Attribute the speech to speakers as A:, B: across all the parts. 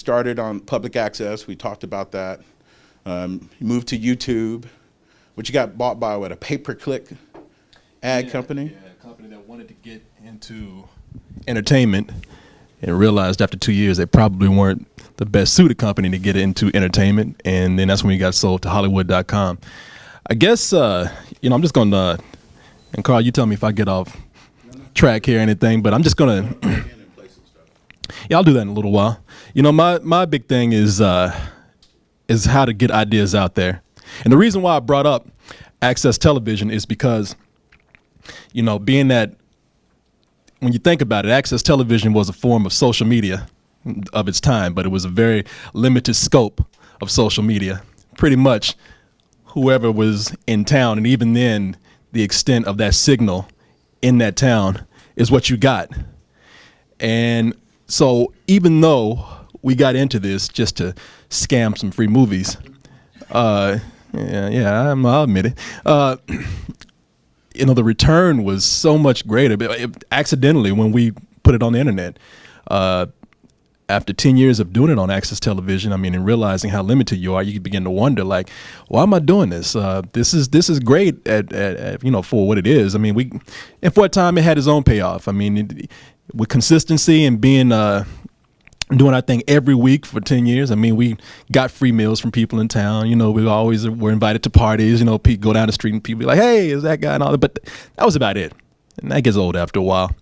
A: started on public access. We talked about that. You moved to YouTube, which you got bought by, what, a pay-per-click ad company?
B: Yeah, a company that wanted to get into entertainment and realized after 2 years they probably weren't the best suited company to get into entertainment. And then that's when we got sold to Hollywood.com. I guess, I'm just going to, and Carl, you tell me if I get off track here or anything, but I'm just going to, yeah, I'll do that in a little while. My big thing is how to get ideas out there. And the reason why I brought up access television is because, being that when you think about it, access television was a form of social media of its time, but it was a very limited scope of social media. Pretty much whoever was in town, and even then, the extent of that signal in that town is what you got. And so even though we got into this just to scam some free movies, I'll admit it. The return was so much greater. Accidentally, when we put it on the internet, after 10 years of doing it on access television, and realizing how limited you are, you begin to wonder, like, why am I doing this? This is great at for what it is. And for a time, it had its own payoff. With consistency and being doing our thing every week for 10 years. We got free meals from people in town. We always were invited to parties. Go down the street and people be like, hey, is that guy and all that. But that was about it. And that gets old after a while.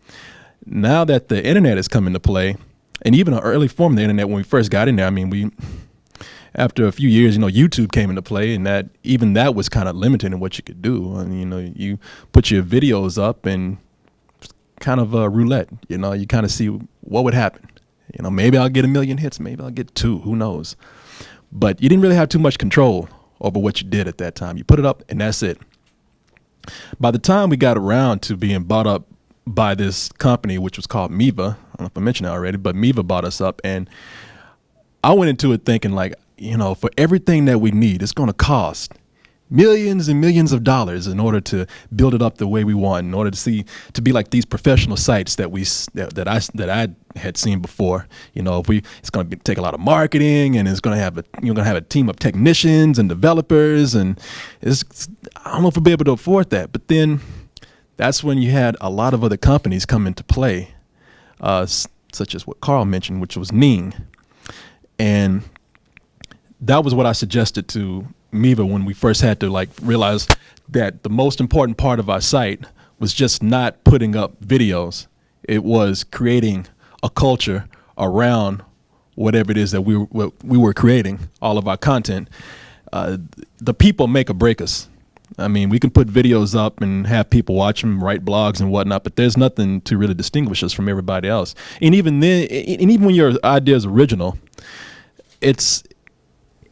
B: Now that the internet has come into play, and even an early form of the internet when we first got in there, after a few years, YouTube came into play, and that was kind of limited in what you could do. You put your videos up and kind of roulette. You kind of see what would happen. Maybe I'll get 1 million hits, maybe I'll get 2, who knows? But you didn't really have too much control over what you did at that time. You put it up and that's it. By the time we got around to being bought up by this company, which was called Meva, I don't know if I mentioned it already, but Meva bought us up, and I went into it thinking like, for everything that we need, it's going to cost millions and millions of dollars in order to build it up the way we want, in order to be like these professional sites that I had seen before. It's going to take a lot of marketing, and it's going to have a team of technicians and developers, and I don't know if we'll be able to afford that. But then that's when you had a lot of other companies come into play, such as what Carl mentioned, which was Ning, and that was what I suggested to Meva when we first had to realize that the most important part of our site was just not putting up videos. It was creating a culture around whatever it is that we were creating, all of our content. The people make or break us. We can put videos up and have people watch them, write blogs and whatnot, but there's nothing to really distinguish us from everybody else. And even then, and even when your idea is original,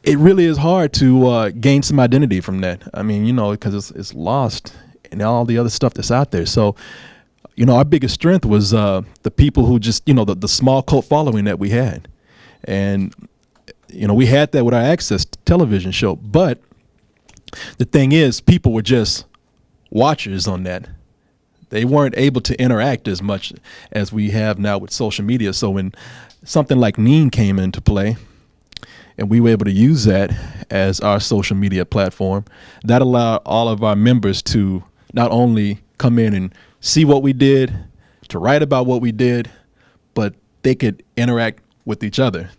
B: it really is hard to gain some identity from that. Because it's lost in all the other stuff that's out there. So, our biggest strength was the people who just, the small cult following that we had. And, we had that with our access television show. But the thing is, people were just watchers on that. They weren't able to interact as much as we have now with social media. So when something like Ning came into play, and we were able to use that as our social media platform, that allowed all of our members to not only come in and see what we did, to write about what we did, but they could interact with each other.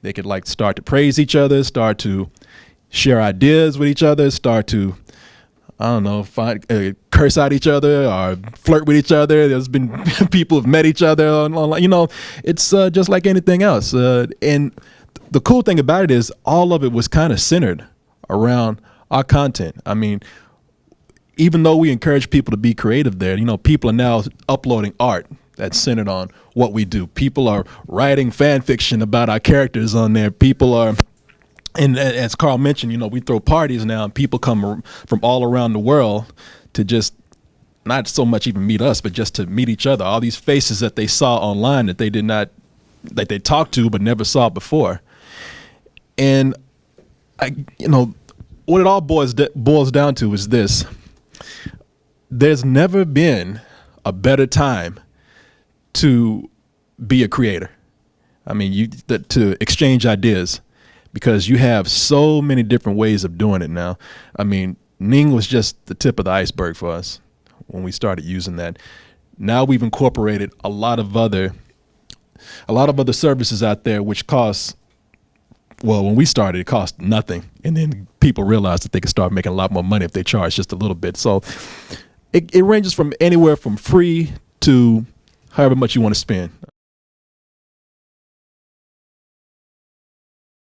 B: They could start to praise each other, start to share ideas with each other, start to, curse out each other or flirt with each other. There's been people who've met each other online. It's just like anything else. And the cool thing about it is all of it was kind of centered around our content. Even though we encourage people to be creative there, people are now uploading art that's centered on what we do. People are writing fan fiction about our characters on there. People are, and as Carl mentioned, we throw parties now, and people come from all around the world to just not so much even meet us, but just to meet each other. All these faces that they saw online that they talked to but never saw before. And what it all boils down to is this: there's never been a better time to be a creator. I mean, to exchange ideas, because you have so many different ways of doing it now. I mean, Ning was just the tip of the iceberg for us when we started using that. Now we've incorporated a lot of other services out there, which cost, well, when we started, it cost nothing. And then people realized that they could start making a lot more money if they charge just a little bit. So it ranges from anywhere from free to however much you want to spend.